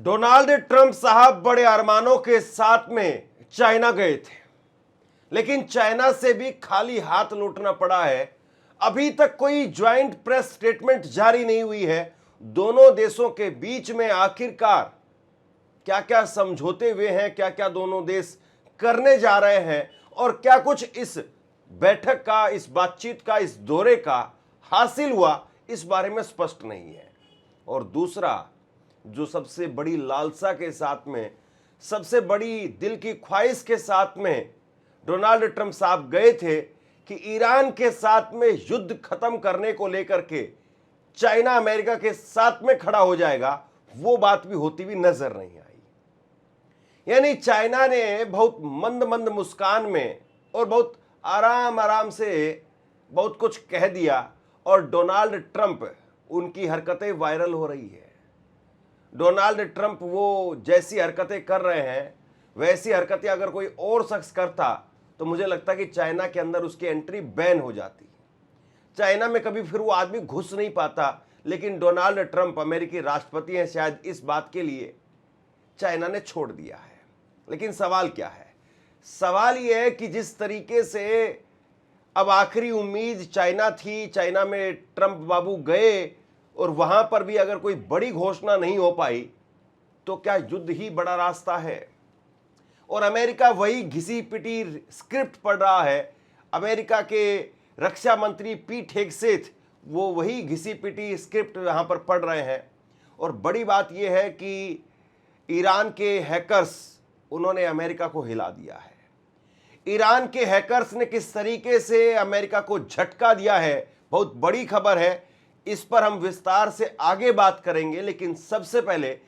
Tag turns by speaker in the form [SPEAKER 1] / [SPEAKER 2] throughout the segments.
[SPEAKER 1] Donald Trump साहब बड़े अरमानों के साथ में चाइना गए थे, लेकिन चाइना से भी खाली हाथ लौटना पड़ा है। अभी तक कोई ज्वाइंट प्रेस स्टेटमेंट जारी नहीं हुई है। दोनों देशों के बीच में आखिरकार क्या क्या समझौते हुए हैं, क्या क्या दोनों देश करने जा रहे हैं और क्या कुछ इस बैठक का, इस बातचीत का, इस दौरे का हासिल हुआ, इस बारे में स्पष्ट नहीं है। और दूसरा, जो सबसे बड़ी लालसा के साथ में, सबसे बड़ी दिल की ख्वाहिश के साथ में डोनाल्ड ट्रंप साहब गए थे कि ईरान के साथ में युद्ध खत्म करने को लेकर के चाइना अमेरिका के साथ में खड़ा हो जाएगा, वो बात भी होती हुई नजर नहीं आई। यानी चाइना ने बहुत मंद मंद मुस्कान में और बहुत आराम आराम से बहुत कुछ कह दिया और डोनाल्ड ट्रंप, उनकी हरकतें वायरल हो रही है। डोनाल्ड ट्रंप वो जैसी हरकतें कर रहे हैं, वैसी हरकतें अगर कोई और शख्स करता तो मुझे लगता कि चाइना के अंदर उसकी एंट्री बैन हो जाती। चाइना में कभी फिर वो आदमी घुस नहीं पाता, लेकिन डोनाल्ड ट्रंप अमेरिकी राष्ट्रपति हैं, शायद इस बात के लिए चाइना ने छोड़ दिया है। लेकिन सवाल क्या है? सवाल ये है कि जिस तरीके से अब आखिरी उम्मीद चाइना थी, चाइना में ट्रंप बाबू गए और वहां पर भी अगर कोई बड़ी घोषणा नहीं हो पाई तो क्या युद्ध ही बड़ा रास्ता है? और अमेरिका वही घिसी पिटी स्क्रिप्ट पढ़ रहा है। अमेरिका के रक्षा मंत्री पीट हेगसेथ वो वही घिसी पिटी स्क्रिप्ट यहां पर पढ़ रहे हैं। और बड़ी बात यह है कि ईरान के हैकर्स, उन्होंने अमेरिका को हिला दिया है। ईरान के हैकर्स ने किस तरीके से अमेरिका को झटका दिया है, बहुत बड़ी खबर है। इस पर हम विस्तार से आगे बात करेंगे, लेकिन सबसे पहले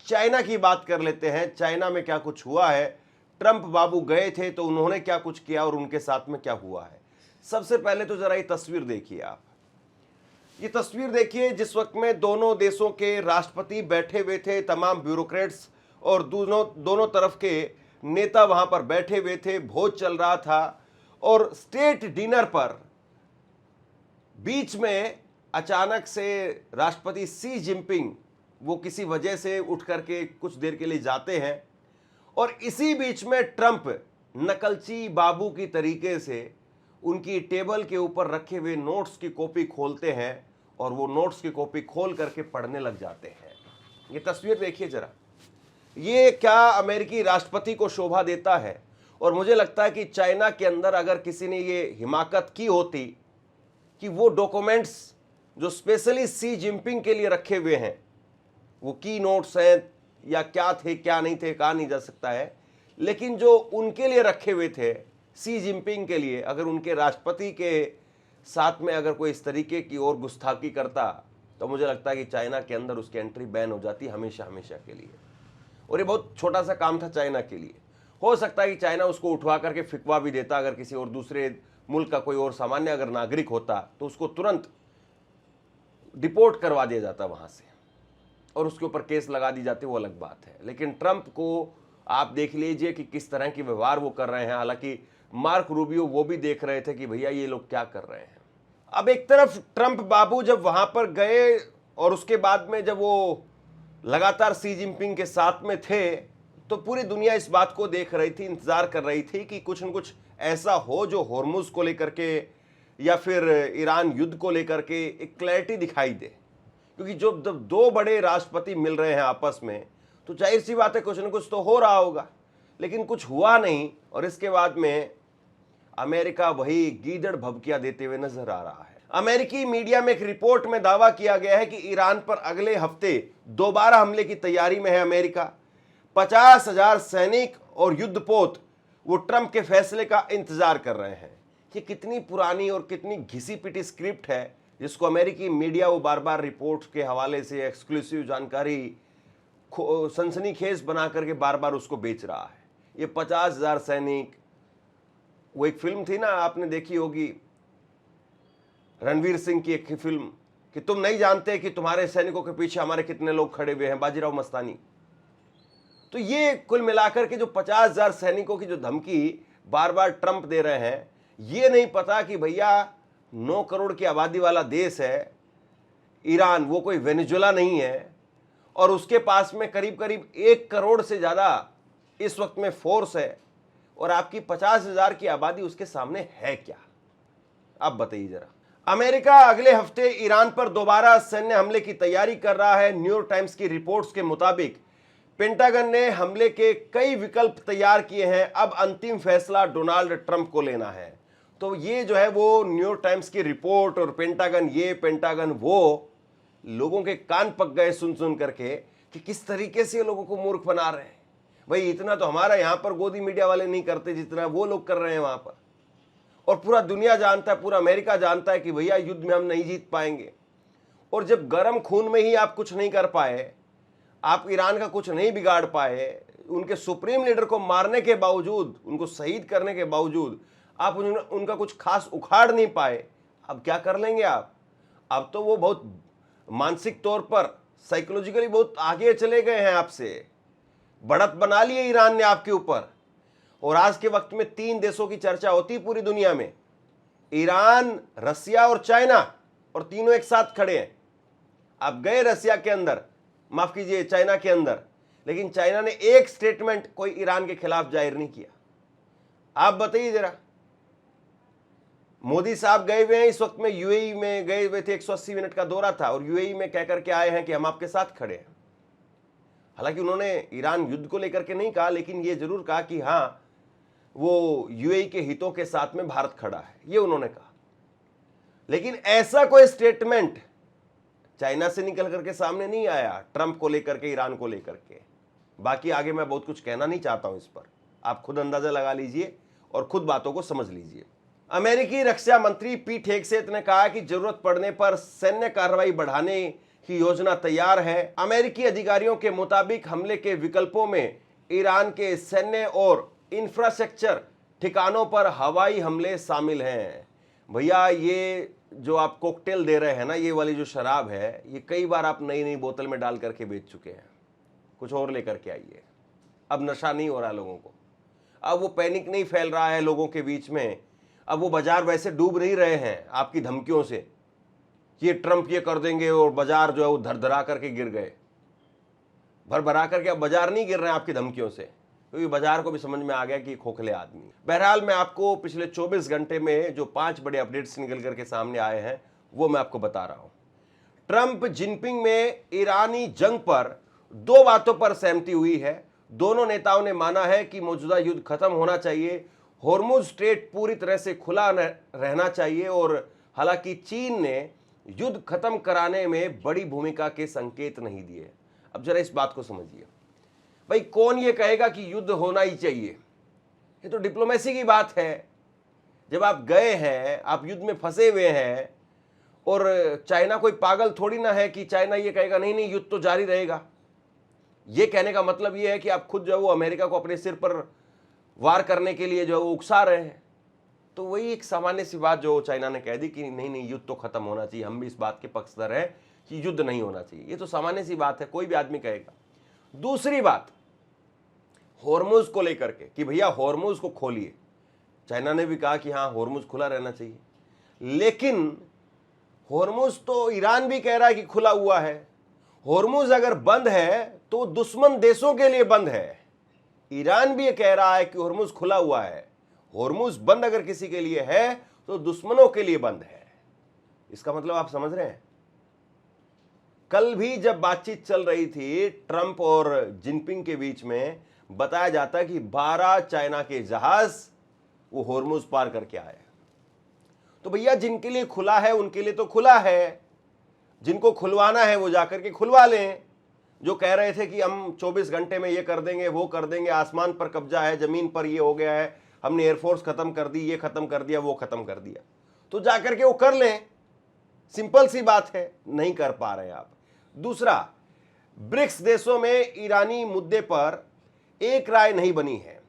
[SPEAKER 1] चाइना की बात कर लेते हैं। चाइना में क्या कुछ हुआ है? ट्रंप बाबू गए थे तो उन्होंने क्या कुछ किया और उनके साथ में क्या हुआ है? सबसे पहले तो जरा ये तस्वीर देखिए आप। ये तस्वीर देखिए जिस वक्त में दोनों देशों के राष्ट्रपति बैठे हुए थे, तमाम ब्यूरोक्रेट्स और दोनों तरफ के नेता वहां पर बैठे हुए थे, भोज चल रहा था और स्टेट डिनर पर बीच में अचानक से राष्ट्रपति शी जिनपिंग वो किसी वजह से उठ करके कुछ देर के लिए जाते हैं और इसी बीच में ट्रंप नकलची बाबू की तरीके से उनकी टेबल के ऊपर रखे हुए नोट्स की कॉपी खोलते हैं और वो नोट्स की कॉपी खोल करके पढ़ने लग जाते हैं। ये तस्वीर देखिए जरा, ये क्या अमेरिकी राष्ट्रपति को शोभा देता है? और मुझे लगता है कि चाइना के अंदर अगर किसी ने ये हिमाकत की होती कि वो डॉक्यूमेंट्स जो स्पेशली शी जिनपिंग के लिए रखे हुए हैं, वो की नोट्स हैं या क्या थे क्या नहीं थे कहा नहीं जा सकता है, लेकिन जो उनके लिए रखे हुए थे शी जिनपिंग के लिए, अगर उनके राष्ट्रपति के साथ में अगर कोई इस तरीके की और गुस्ताखी करता तो मुझे लगता है कि चाइना के अंदर उसकी एंट्री बैन हो जाती हमेशा हमेशा के लिए। और ये बहुत छोटा सा काम था चाइना के लिए। हो सकता है कि चाइना उसको उठवा करके फिकवा भी देता, अगर किसी और दूसरे मुल्क का कोई और सामान्य अगर नागरिक होता तो उसको तुरंत डिपोर्ट करवा दिया जाता वहां से और उसके ऊपर केस लगा दी जाती, वो अलग बात है। लेकिन ट्रंप को आप देख लीजिए कि किस तरह की व्यवहार वो कर रहे हैं। हालांकि मार्क रूबियो वो भी देख रहे थे कि भैया ये लोग क्या कर रहे हैं। अब एक तरफ ट्रंप बाबू जब वहां पर गए और उसके बाद में जब वो लगातार शी जिनपिंग के साथ में थे तो पूरी दुनिया इस बात को देख रही थी, इंतजार कर रही थी कि कुछ न कुछ ऐसा हो जो होर्मुज को लेकर के या फिर ईरान युद्ध को लेकर के एक क्लैरिटी दिखाई दे। क्योंकि जब दो बड़े राष्ट्रपति मिल रहे हैं आपस में तो जाहिर सी बात है कुछ न कुछ तो हो रहा होगा, लेकिन कुछ हुआ नहीं। और इसके बाद में अमेरिका वही गीदड़ भभकिया देते हुए नजर आ रहा है। अमेरिकी मीडिया में एक रिपोर्ट में दावा किया गया है कि ईरान पर अगले हफ्ते दोबारा हमले की तैयारी में है अमेरिका। 50,000 सैनिक और युद्धपोत वो ट्रंप के फैसले का इंतजार कर रहे हैं। ये कितनी पुरानी और कितनी घिसी पिटी स्क्रिप्ट है जिसको अमेरिकी मीडिया वो बार बार रिपोर्ट के हवाले से एक्सक्लूसिव जानकारी सनसनीखेज बना करके बार बार उसको बेच रहा है। ये 50,000 सैनिक, वो एक फिल्म थी ना, आपने देखी होगी, रणवीर सिंह की एक फिल्म कि तुम नहीं जानते कि तुम्हारे सैनिकों के पीछे हमारे कितने लोग खड़े हुए हैं, बाजीराव मस्तानी। तो ये कुल मिलाकर के जो 50,000 सैनिकों की जो धमकी बार बार ट्रंप दे रहे हैं, ये नहीं पता कि भैया 9 करोड़ की आबादी वाला देश है ईरान, वो कोई वेनेजुएला नहीं है। और उसके पास में करीब करीब 1 करोड़ से ज्यादा इस वक्त में फोर्स है, और आपकी 50,000 की आबादी उसके सामने है क्या? आप बताइए जरा। अमेरिका अगले हफ्ते ईरान पर दोबारा सैन्य हमले की तैयारी कर रहा है। न्यूयॉर्क टाइम्स की रिपोर्ट्स के मुताबिक पेंटागन ने हमले के कई विकल्प तैयार किए हैं। अब अंतिम फैसला डोनाल्ड ट्रंप को लेना है। तो ये जो है वो न्यूयॉर्क टाइम्स की रिपोर्ट और पेंटागन ये पेंटागन वो, लोगों के कान पक गए सुन सुन करके कि किस तरीके से लोगों को मूर्ख बना रहे हैं। भाई इतना तो हमारा यहां पर गोदी मीडिया वाले नहीं करते जितना वो लोग कर रहे हैं वहां पर। और पूरा दुनिया जानता है, पूरा अमेरिका जानता है कि भैया युद्ध में हम नहीं जीत पाएंगे। और जब गर्म खून में ही आप कुछ नहीं कर पाए, आप ईरान का कुछ नहीं बिगाड़ पाए, उनके सुप्रीम लीडर को मारने के बावजूद, उनको शहीद करने के बावजूद आप उनका कुछ खास उखाड़ नहीं पाए, अब क्या कर लेंगे आप? अब तो वो बहुत मानसिक तौर पर, साइकोलॉजिकली बहुत आगे चले गए हैं आपसे। बढ़त बना लिए ईरान ने आपके ऊपर। और आज के वक्त में 3 देशों की चर्चा होती है पूरी दुनिया में, ईरान, रसिया और चाइना, और तीनों एक साथ खड़े हैं। आप गए रसिया के अंदर, माफ कीजिए चाइना के अंदर, लेकिन चाइना ने एक स्टेटमेंट कोई ईरान के खिलाफ जाहिर नहीं किया। आप बताइए जरा। मोदी साहब गए हुए हैं इस वक्त में, यूएई में गए हुए थे, 180 मिनट का दौरा था, और यूएई में कहकर के आए हैं कि हम आपके साथ खड़े हैं। हालांकि उन्होंने ईरान युद्ध को लेकर के नहीं कहा, लेकिन ये जरूर कहा कि हां वो यूएई के हितों के साथ में भारत खड़ा है, ये उन्होंने कहा। लेकिन ऐसा कोई स्टेटमेंट चाइना से निकल करके सामने नहीं आया ट्रंप को लेकर के, ईरान को लेकर के। बाकी आगे मैं बहुत कुछ कहना नहीं चाहता हूं इस पर, आप खुद अंदाजा लगा लीजिए और खुद बातों को समझ लीजिए। अमेरिकी रक्षा मंत्री पीट हेगसेथ ने कहा कि जरूरत पड़ने पर सैन्य कार्रवाई बढ़ाने की योजना तैयार है। अमेरिकी अधिकारियों के मुताबिक हमले के विकल्पों में ईरान के सैन्य और इंफ्रास्ट्रक्चर ठिकानों पर हवाई हमले शामिल हैं। भैया ये जो आप कॉकटेल दे रहे हैं ना, ये वाली जो शराब है, ये कई बार आप नई नई बोतल में डाल करके बेच चुके हैं। कुछ और लेकर के आइए। अब नशा नहीं हो रहा लोगों को, अब वो पैनिक नहीं फैल रहा है लोगों के बीच में। अब वो बाजार वैसे डूब नहीं रहे हैं आपकी धमकियों से, ये ट्रंप ये कर देंगे और बाजार जो है वो धरधरा करके गिर गए। भरा करके अब बाजार नहीं गिर रहे हैं आपकी धमकियों से, क्योंकि बाजार को भी समझ में आ गया कि खोखले आदमी। बहरहाल मैं आपको पिछले 24 घंटे में जो 5 बड़े अपडेट्स निकल करके सामने आए हैं वो मैं आपको बता रहा हूं। ट्रंप जिनपिंग में ईरानी जंग पर 2 बातों पर सहमति हुई है। दोनों नेताओं ने माना है कि मौजूदा युद्ध खत्म होना चाहिए, हॉर्मुज स्ट्रेट पूरी तरह से खुला रहना चाहिए, और हालांकि चीन ने युद्ध खत्म कराने में बड़ी भूमिका के संकेत नहीं दिए। अब जरा इस बात को समझिए। भाई कौन ये कहेगा कि युद्ध होना ही चाहिए? ये तो डिप्लोमेसी की बात है। जब आप गए हैं, आप युद्ध में फंसे हुए हैं, और चाइना कोई पागल थोड़ी ना है कि चाइना ये कहेगा नहीं नहीं युद्ध तो जारी रहेगा। ये कहने का मतलब ये है कि आप खुद जो है वो अमेरिका को अपने सिर पर वार करने के लिए जो है वो उकसा रहे हैं। तो वही एक सामान्य सी बात जो चाइना ने कह दी कि नहीं नहीं युद्ध तो खत्म होना चाहिए, हम भी इस बात के पक्षधर हैं कि युद्ध नहीं होना चाहिए। ये तो सामान्य सी बात है, कोई भी आदमी कहेगा। दूसरी बात हॉर्मुज को लेकर के कि भैया हॉर्मुज को खोलिए। चाइना ने भी कहा कि हाँ हॉर्मुज खुला रहना चाहिए, लेकिन हॉर्मुज तो ईरान भी कह रहा है कि खुला हुआ है। हॉर्मुज अगर बंद है तो दुश्मन देशों के लिए बंद है। ईरान भी ये कह रहा है कि हॉर्मुज खुला हुआ है। हॉर्मुज बंद अगर किसी के लिए है तो दुश्मनों के लिए बंद है। इसका मतलब आप समझ रहे हैं। कल भी जब बातचीत चल रही थी ट्रंप और जिनपिंग के बीच में, बताया जाता है कि 12 चाइना के जहाज वो हॉर्मुज पार करके आए। तो भैया जिनके लिए खुला है उनके लिए तो खुला है, जिनको खुलवाना है वो जाकर के खुलवा लें। जो कह रहे थे कि हम 24 घंटे में ये कर देंगे वो कर देंगे, आसमान पर कब्जा है, जमीन पर ये हो गया है, हमने एयरफोर्स खत्म कर दी, ये खत्म कर दिया, वो खत्म कर दिया, तो जाकर के वो कर लें। सिंपल सी बात है, नहीं कर पा रहे आप। दूसरा, ब्रिक्स देशों में ईरानी मुद्दे पर एक राय नहीं बनी है।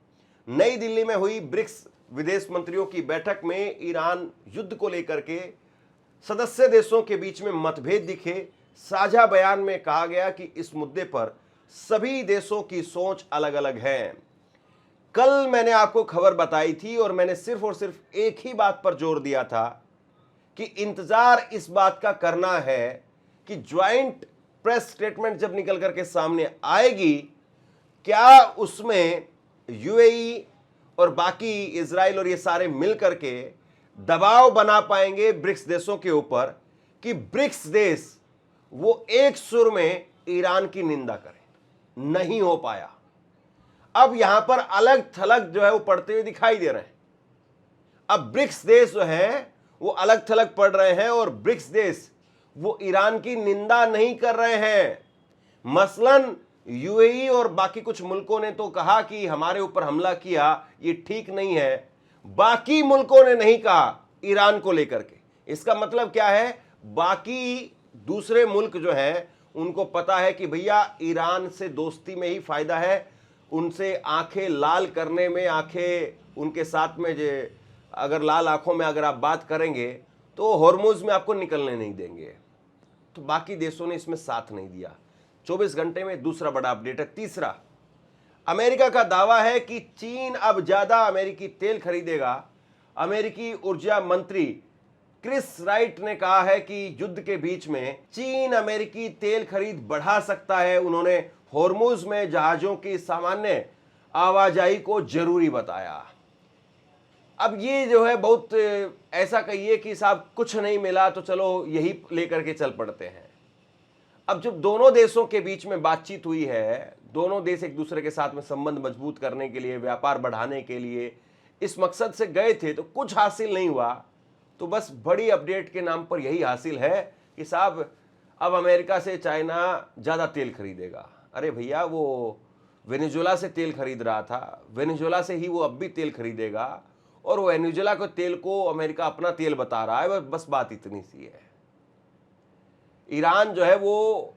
[SPEAKER 1] नई दिल्ली में हुई ब्रिक्स विदेश मंत्रियों की बैठक में ईरान युद्ध को लेकर के सदस्य देशों के बीच में मतभेद दिखे। साझा बयान में कहा गया कि इस मुद्दे पर सभी देशों की सोच अलग अलग है। कल मैंने आपको खबर बताई थी और मैंने सिर्फ और सिर्फ एक ही बात पर जोर दिया था कि इंतजार इस बात का करना है कि ज्वाइंट प्रेस स्टेटमेंट जब निकल करके सामने आएगी, क्या उसमें यूएई और बाकी इजराइल और ये सारे मिल करके दबाव बना पाएंगे ब्रिक्स देशों के ऊपर कि ब्रिक्स देश वो एक सुर में ईरान की निंदा करें? नहीं हो पाया। अब यहां पर अलग थलग जो है वो पढ़ते हुए दिखाई दे रहे हैं। अब ब्रिक्स देश जो है वो अलग थलग पढ़ रहे हैं और ब्रिक्स देश वो ईरान की निंदा नहीं कर रहे हैं। मसलन यूएई और बाकी कुछ मुल्कों ने तो कहा कि हमारे ऊपर हमला किया, ये ठीक नहीं है। बाकी मुल्कों ने नहीं कहा ईरान को लेकर के। इसका मतलब क्या है? बाकी दूसरे मुल्क जो हैं उनको पता है कि भैया ईरान से दोस्ती में ही फायदा है, उनसे आंखें लाल करने में, आंखें उनके साथ में जो अगर लाल आंखों में अगर आप बात करेंगे तो हॉर्मुज में आपको निकलने नहीं देंगे। तो बाकी देशों ने इसमें साथ नहीं दिया। 24 घंटे में दूसरा बड़ा अपडेट है। तीसरा, अमेरिका का दावा है कि चीन अब ज्यादा अमेरिकी तेल खरीदेगा। अमेरिकी ऊर्जा मंत्री क्रिस राइट ने कहा है कि युद्ध के बीच में चीन अमेरिकी तेल खरीद बढ़ा सकता है। उन्होंने हॉर्मुज में जहाजों की सामान्य आवाजाही को जरूरी बताया। अब ये जो है बहुत ऐसा कहिए कि साहब कुछ नहीं मिला तो चलो यही लेकर के चल पड़ते हैं। अब जब दोनों देशों के बीच में बातचीत हुई है, दोनों देश एक दूसरे के साथ में संबंध मजबूत करने के लिए, व्यापार बढ़ाने के लिए इस मकसद से गए थे, तो कुछ हासिल नहीं हुआ। तो बस बड़ी अपडेट के नाम पर यही हासिल है कि साहब अब अमेरिका से चाइना ज़्यादा तेल खरीदेगा। अरे भैया, वो वेनेजुएला से तेल खरीद रहा था, वेनेजुएला से ही वो अब भी तेल खरीदेगा और वो वेनेजुएला के तेल को अमेरिका अपना तेल बता रहा है। बस बात इतनी सी है। ईरान जो है वो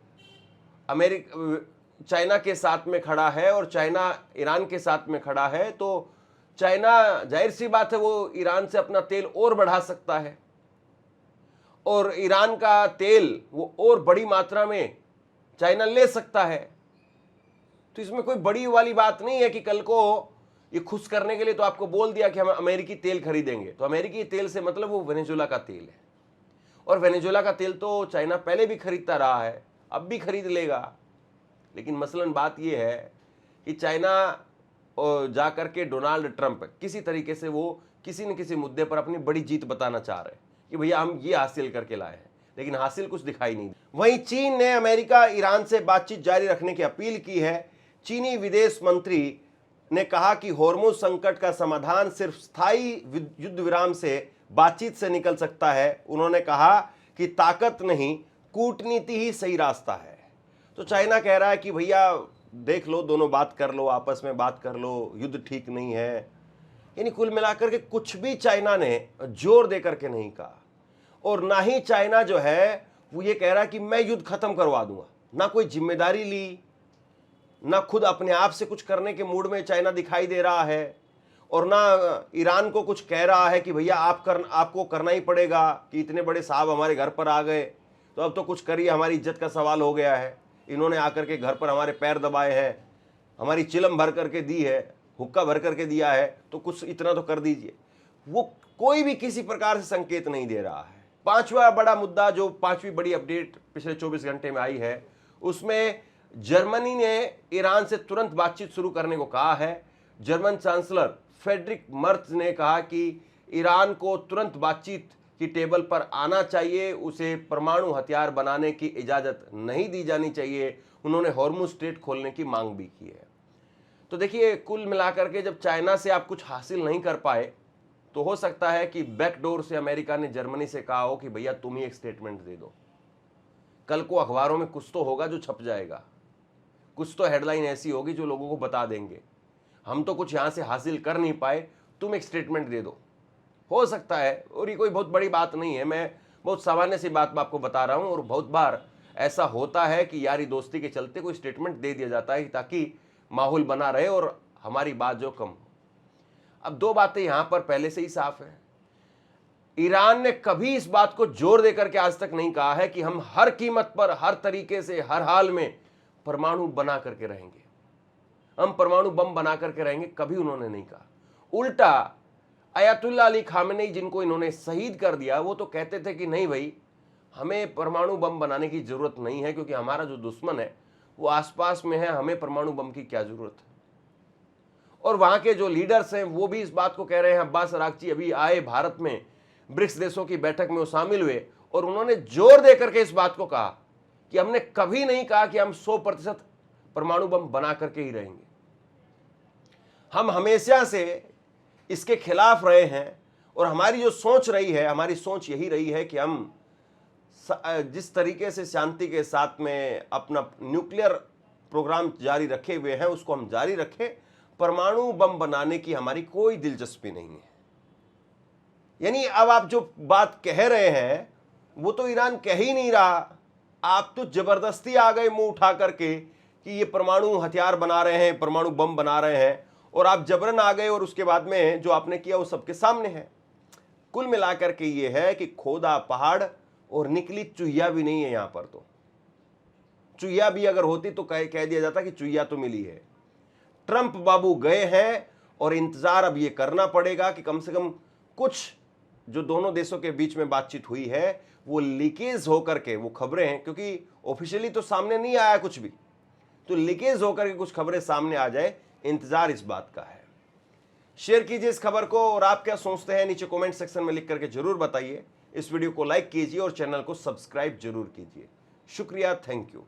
[SPEAKER 1] चाइना के साथ में खड़ा है और चाइना ईरान के साथ में खड़ा है, तो चाइना जाहिर सी बात है वो ईरान से अपना तेल और बढ़ा सकता है और ईरान का तेल वो और बड़ी मात्रा में चाइना ले सकता है। तो इसमें कोई बड़ी वाली बात नहीं है कि कल को ये खुश करने के लिए तो आपको बोल दिया कि हम अमेरिकी तेल खरीदेंगे, तो अमेरिकी तेल से मतलब वो वेनेजुएला का तेल है और वेनेजुएला का तेल तो चाइना पहले भी खरीदता रहा है, अब भी खरीद लेगा। लेकिन मसलन बात ये है कि चाइना जा करके डोनाल्ड ट्रंप किसी तरीके से वो किसी न किसी मुद्दे पर अपनी बड़ी जीत बताना चाह रहे हैं कि भैया हम ये हासिल करके लाए हैं, लेकिन हासिल कुछ दिखाई नहीं। वहीं चीन ने अमेरिका ईरान से बातचीत जारी रखने की अपील की है। चीनी विदेश मंत्री ने कहा कि हॉर्मुज संकट का समाधान सिर्फ स्थायी युद्ध विराम से, बातचीत से निकल सकता है। उन्होंने कहा कि ताकत नहीं, कूटनीति ही सही रास्ता है। तो चाइना कह रहा है कि भैया देख लो, दोनों बात कर लो, आपस में बात कर लो, युद्ध ठीक नहीं है। यानी कुल मिलाकर के कुछ भी चाइना ने जोर दे करके नहीं कहा और ना ही चाइना जो है वो ये कह रहा है कि मैं युद्ध खत्म करवा दूंगा। ना कोई जिम्मेदारी ली, ना खुद अपने आप से कुछ करने के मूड में चाइना दिखाई दे रहा है और ना ईरान को कुछ कह रहा है कि भैया आपको करना ही पड़ेगा कि इतने बड़े साहब हमारे घर पर आ गए तो अब तो कुछ करिए, हमारी इज्जत का सवाल हो गया है। इन्होंने आकर के घर पर हमारे पैर दबाए हैं, हमारी चिलम भर करके दी है, हुक्का भर करके दिया है, तो कुछ इतना तो कर दीजिए। वो कोई भी किसी प्रकार से संकेत नहीं दे रहा है। पांचवा बड़ा मुद्दा, जो पांचवी बड़ी अपडेट पिछले 24 घंटे में आई है, उसमें जर्मनी ने ईरान से तुरंत बातचीत शुरू करने को कहा है। जर्मन चांसलर फ्रेडरिक मर्ज ने कहा कि ईरान को तुरंत बातचीत की टेबल पर आना चाहिए, उसे परमाणु हथियार बनाने की इजाज़त नहीं दी जानी चाहिए। उन्होंने हॉर्मुज स्ट्रेट खोलने की मांग भी की है। तो देखिए, कुल मिलाकर के जब चाइना से आप कुछ हासिल नहीं कर पाए तो हो सकता है कि बैकडोर से अमेरिका ने जर्मनी से कहा हो कि भैया तुम ही एक स्टेटमेंट दे दो। कल को अखबारों में कुछ तो होगा जो छप जाएगा, कुछ तो हेडलाइन ऐसी होगी जो लोगों को बता देंगे हम तो कुछ यहां से हासिल कर नहीं पाए, तुम एक स्टेटमेंट दे दो। हो सकता है, और ये कोई बहुत बड़ी बात नहीं है, मैं बहुत सामान्य सी बात मैं आपको बता रहा हूं। और बहुत बार ऐसा होता है कि यारी दोस्ती के चलते कोई स्टेटमेंट दे दिया जाता है ताकि माहौल बना रहे और हमारी बात जो कम हो। अब दो बातें यहां पर पहले से ही साफ है। ईरान ने कभी इस बात को जोर देकर के आज तक नहीं कहा है कि हम हर कीमत पर, हर तरीके से, हर हाल में परमाणु बना करके रहेंगे, हम परमाणु बम बना करके रहेंगे, कभी उन्होंने नहीं कहा। उल्टा अयातुल्ला अली खामेनी, जिनको इन्होंने शहीद कर दिया, वो तो कहते थे कि नहीं भाई, हमें परमाणु बम बनाने की जरूरत नहीं है, क्योंकि हमारा जो दुश्मन है वो आसपास में है, हमें परमाणु बम की क्या जरूरत है। और वहां के जो लीडर्स हैं वो भी इस बात को कह रहे हैं। अब्बास अरागची अभी आए भारत में, ब्रिक्स देशों की बैठक में वो शामिल हुए और उन्होंने जोर देकर के इस बात को कहा कि हमने कभी नहीं कहा कि हम 100% परमाणु बम बना करके ही रहेंगे। हम हमेशा से इसके खिलाफ रहे हैं और हमारी जो सोच रही है, हमारी सोच यही रही है कि हम जिस तरीके से शांति के साथ में अपना न्यूक्लियर प्रोग्राम जारी रखे हुए हैं उसको हम जारी रखें। परमाणु बम बनाने की हमारी कोई दिलचस्पी नहीं है। यानी अब आप जो बात कह रहे हैं वो तो ईरान कह ही नहीं रहा, आप तो जबरदस्ती आ गए मुंह उठा करके कि ये परमाणु हथियार बना रहे हैं, परमाणु बम बना रहे हैं, और आप जबरन आ गए और उसके बाद में जो आपने किया वो सबके सामने है। कुल मिलाकर के ये है कि खोदा पहाड़ और निकली चुहिया भी नहीं है। यहां पर तो चुहिया भी अगर होती तो कह दिया जाता कि चुहिया तो मिली है। ट्रंप बाबू गए हैं और इंतजार अब ये करना पड़ेगा कि कम से कम कुछ जो दोनों देशों के बीच में बातचीत हुई है वो लीकेज होकर के, वो खबरें हैं क्योंकि ऑफिशियली तो सामने नहीं आया कुछ भी, तो लीकेज होकर के कुछ खबरें सामने आ जाए, इंतजार इस बात का है। शेयर कीजिए इस खबर को और आप क्या सोचते हैं नीचे कमेंट सेक्शन में लिख करके जरूर बताइए। इस वीडियो को लाइक कीजिए और चैनल को सब्सक्राइब जरूर कीजिए। शुक्रिया, थैंक यू।